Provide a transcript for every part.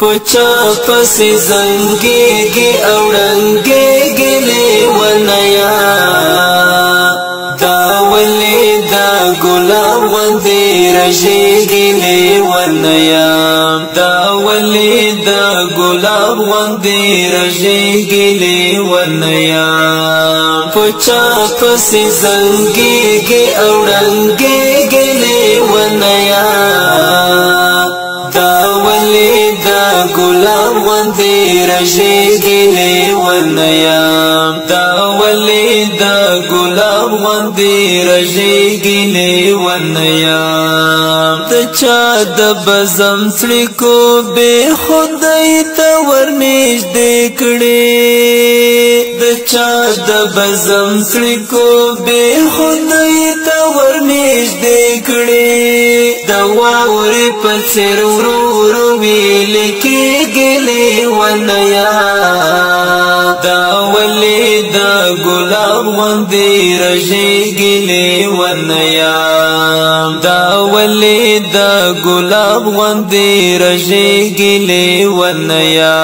پچا پسی زنگیگی اوڑنگیگی لیونیا دا ولی دا گلاب غندی رجیگی لیونیا دا ولی دا گلاب غندی رجیگی لیونیا پچا پسی زنگیگی اوڑنگیگی لیونیا دا ولی دا گلاب غندی رجیگی لیونیا دا ولی دا گلاب غندی رجیگی لیونیا دا چا دا بزم سڑکو بے خدای تا ورنیش دیکڑی دا چا دا بزم سڑکو بے خدای تا ورنیش دیکڑی دا واوری پچر ورو ویلی کی گلی ونیا دا ولی دا گلاب غندی رجیگی لیونیا دا ولی دا گلاب غندی رجیگی لیونیا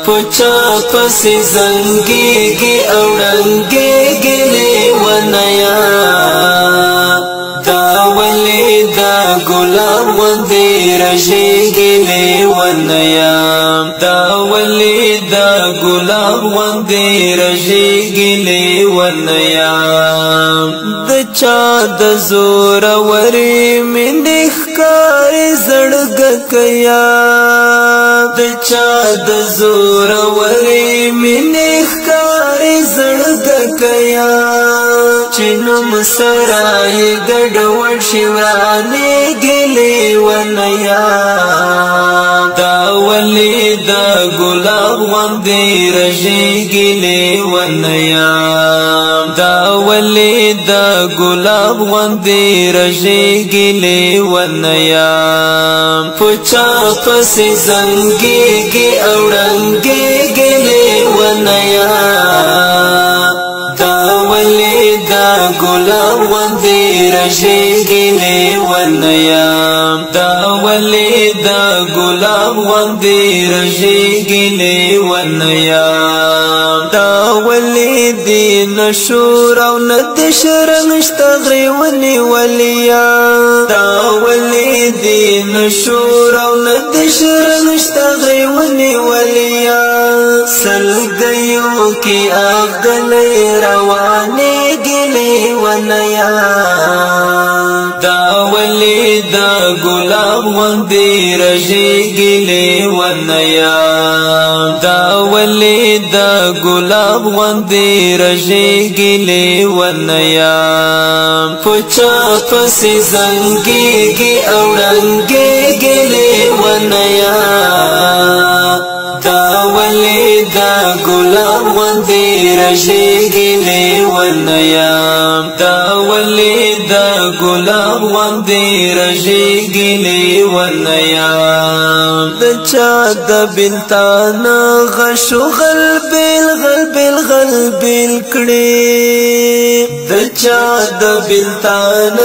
پچا پسی زنگیگی اوڑنگیگی لیونیا دا ولی دا گلاب غندی رجیگی لیونیا دا ولی دا گلاب غندی رجیگی لیونیا دا چا دا زور وری من اخکار زڑگکیا دا چا دا زور وری من اخکار زڑگکیا چنم سرائی گڑوڑ شیورانی گلی ونیا دا ولی دا گلاب غندی رجیگی لیونیا دا ولی دا گلاب غندی رجیگی لیونیا پچا پسی زنگیگی اوڑنگیگی لیونیا دا ولی دا گلاب غندی رجیگی لیونیا دا ولی دا گلاب غندی رجیگی لیونیا دا ولی دی نشور او ندشر نشتغری ونی ولیا دا ولی دی نشور او ندشر نشتغری ونی ولیا سلگیو کی اغدلی روانی گلی ونیا دا ولی دا گلاب غندی رجیگی لیونیا دا ولی دا گلاب غندی رجیگی لیونیا پچا پسی زنگیگی اوڑنگیگی لیونیا دا ولی دا گلاب غندی رجیگی لیونیا دا ولی دا گلاب غندی رجیگی لیونیا دا چا دا بلتان غشو غلبیل غلبیل غلبیل کڑی دا چا دا بلتان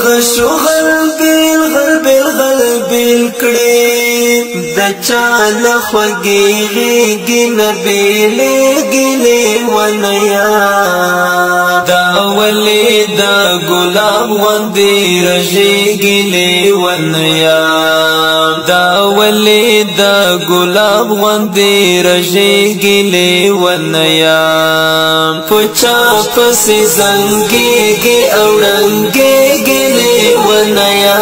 غشو غلبیل غلبیل غلبیل کڑی دا چا لخوگی غیگی نبیلی گلی ونیا دا ولی دا گلاب غندی رجیگی لیونیا دا ولی دا گلاب غندی رجیگی لیونیا پچا پسی زنگیگی اوڑنگیگی لیونیا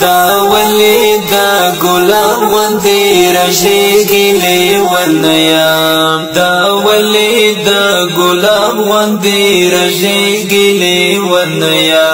دا ولی دا گلاب غندی رجیگی لیونیا دا ولی دا گلاب غندی رجیگی لیونیا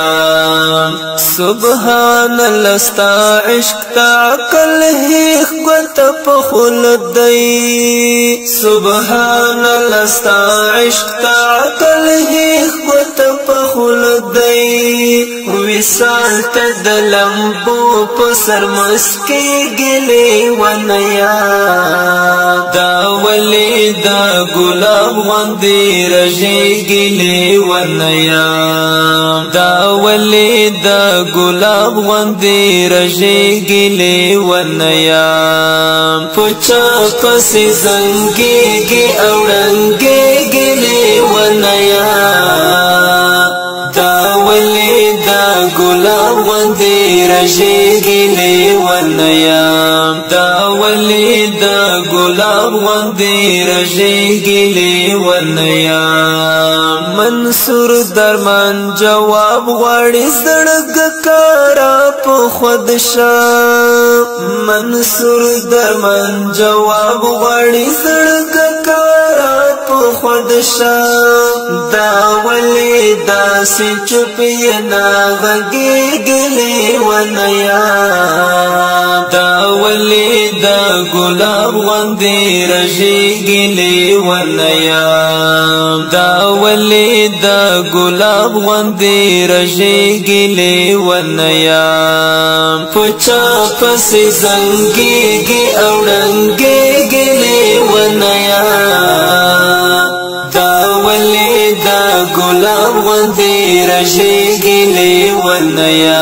سبحان اللہ ستا عشق تا عقل ہیخ گوت پخولد دی سبحان اللہ ستا عشق تا عقل ہیخ گوت پخولد دی وصال تد لمبو پسر مسکی گلی ونیا دا ولی دا گلاب غندی رجیگی لیونیا دا ولی دا گلاب غندی رژیگی لیونیا پچا پسی زنگیگی اورنگیگی لیونیا دا ولی دا گلاب غندی رژیگی لیونیا دا ولی دا گلاب غندی رژیگی لیونیا منصور درمان جواب غواړي زړګ کارا په خود شا منصور درمان جواب غواړي زړګ کارا په خود شا دا ولی دا سی چپی نا غږیږي ونیا دا ولی دا گلاب غندی رژیگی لیونیا دا ولی دا گلاب غندی رژیگی لیونیا پچا پسی زنگیگی اورنگیگی لیونیا دا ولی دا گلاب غندی رژیگی لیونیا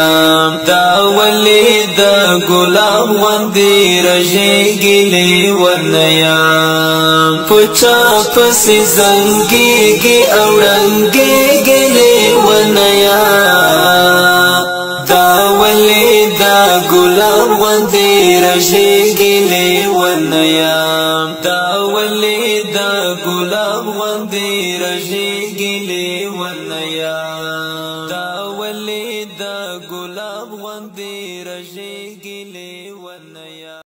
دا ولی دا گلاب غندی رژیگی لیونیا پچا پسی زنگیگی اورنگیگی لیونیا دا ولی دا گلاب غندی رژیگی لیونیا دا ولی دا گلاب غندی رژیگی لیونیا